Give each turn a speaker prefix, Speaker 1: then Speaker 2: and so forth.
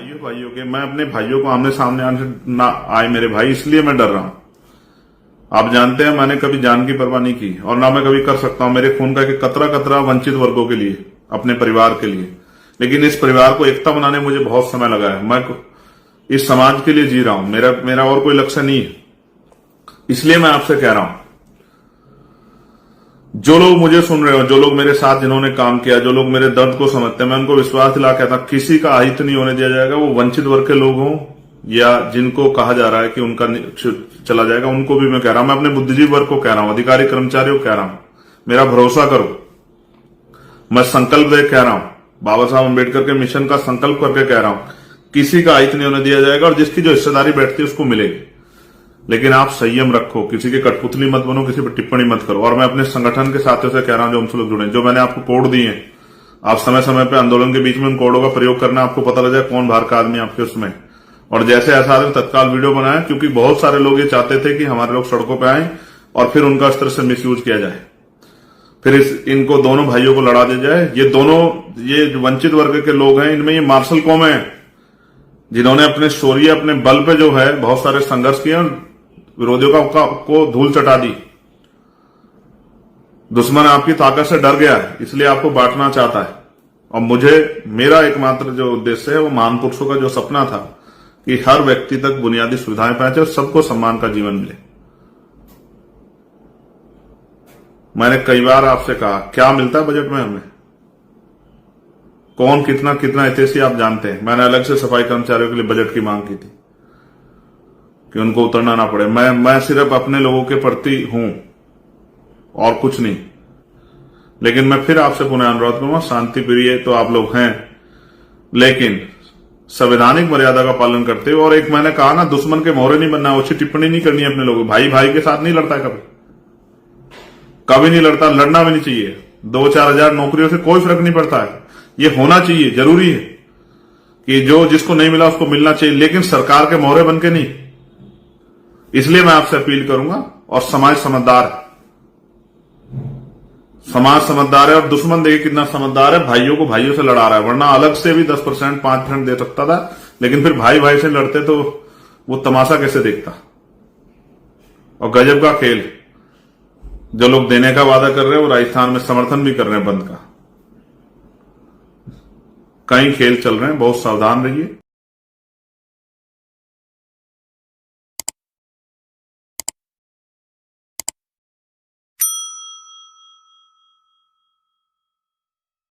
Speaker 1: भाइयों के, मैं अपने भाइयों को आमने सामने आने ना आए मेरे भाई, इसलिए मैं डर रहा हूं। आप जानते हैं मैंने कभी जान की परवाह नहीं की और ना मैं कभी कर सकता हूं। मेरे खून का एक कतरा कतरा वंचित वर्गों के लिए, अपने परिवार के लिए। लेकिन इस परिवार को एकता बनाने में मुझे बहुत समय लगा है। मैं इस समाज के लिए जी रहा हूं। मेरा और कोई लक्ष्य नहीं है। इसलिए मैं आपसे कह रहा हूं, जो लोग मुझे सुन रहे हो, जो लोग मेरे साथ जिन्होंने काम किया, जो लोग मेरे दर्द को समझते हैं, मैं उनको विश्वास दिला कहता हूं, किसी का अहित नहीं होने दिया जाएगा। वो वंचित वर्ग के लोग हों या जिनको कहा जा रहा है कि उनका चला जाएगा, उनको भी मैं कह रहा हूं। मैं अपने बुद्धिजीवी वर्ग को कह रहा हूं, अधिकारी कर्मचारियों को कह रहा हूं, मेरा भरोसा करो। मैं संकल्प दे कह रहा हूं, बाबा साहब अम्बेडकर के मिशन का संकल्प करके कह रहा हूं, किसी का अहित नहीं होने दिया जाएगा और जिसकी जो हिस्सेदारी बैठती है उसको मिलेगी। लेकिन आप संयम रखो, किसी की कठपुतली मत बनो, किसी पर टिप्पणी मत करो। और मैं अपने संगठन के साथियों से कह रहा हूं जो हमसे लोग जुड़े, जो मैंने आपको कोड दिए हैं, आप समय समय पर आंदोलन के बीच में उन कोडों का प्रयोग करना, आपको पता लग जाए कौन बाहर का आदमी आपके उसमें। और जैसे ऐसा आदमी तत्काल वीडियो बनाए, क्योंकि बहुत सारे लोग ये चाहते थे कि हमारे लोग सड़कों पर आए और फिर उनका इस तरह से मिसयूज किया जाए, फिर इनको दोनों भाइयों को लड़ा दिया जाए। ये वंचित वर्ग के लोग हैं, इनमें ये मार्शल कौम है जिन्होंने अपने शौर्य, अपने बल पे जो है बहुत सारे संघर्ष किए और विरोधियों को धूल चटा दी। दुश्मन आपकी ताकत से डर गया है, इसलिए आपको बांटना चाहता है। और मेरा एकमात्र जो उद्देश्य है वो महान पुरुषों का जो सपना था कि हर व्यक्ति तक बुनियादी सुविधाएं पहुंचे और सबको सम्मान का जीवन मिले। मैंने कई बार आपसे कहा, क्या मिलता है बजट में हमें, कौन कितना कितना हितैषी आप जानते हैं। मैंने अलग से सफाई कर्मचारियों के लिए बजट की मांग की थी कि उनको उतरना ना पड़े। मैं सिर्फ अपने लोगों के प्रति हूं और कुछ नहीं। लेकिन मैं फिर आपसे पुनः अनुरोध करूंगा, शांति प्रिय तो आप लोग हैं, लेकिन संवैधानिक मर्यादा का पालन करते हुए। और एक मैंने कहा ना, दुश्मन के मोहरे नहीं बनना, अच्छी टिप्पणी नहीं करनी है अपने लोगों। भाई भाई के साथ नहीं लड़ता है, कभी नहीं लड़ता, लड़ना भी नहीं चाहिए। 2-4 हजार नौकरियों से कोई फर्क नहीं पड़ता है। ये होना चाहिए, जरूरी है कि जो जिसको नहीं मिला उसको मिलना चाहिए, लेकिन सरकार के मोहरे बन के नहीं। इसलिए मैं आपसे अपील करूंगा। और समाज समझदार है और दुश्मन देखिए कितना समझदार है, भाइयों को भाइयों से लड़ा रहा है। वरना अलग से भी 10% 5% दे सकता था, लेकिन फिर भाई भाई से लड़ते तो वो तमाशा कैसे देखता। और गजब का खेल, जो लोग देने का वादा कर रहे हैं वो राजस्थान में समर्थन भी कर रहे हैं बंद का। कई खेल चल रहे हैं, बहुत सावधान रहिए।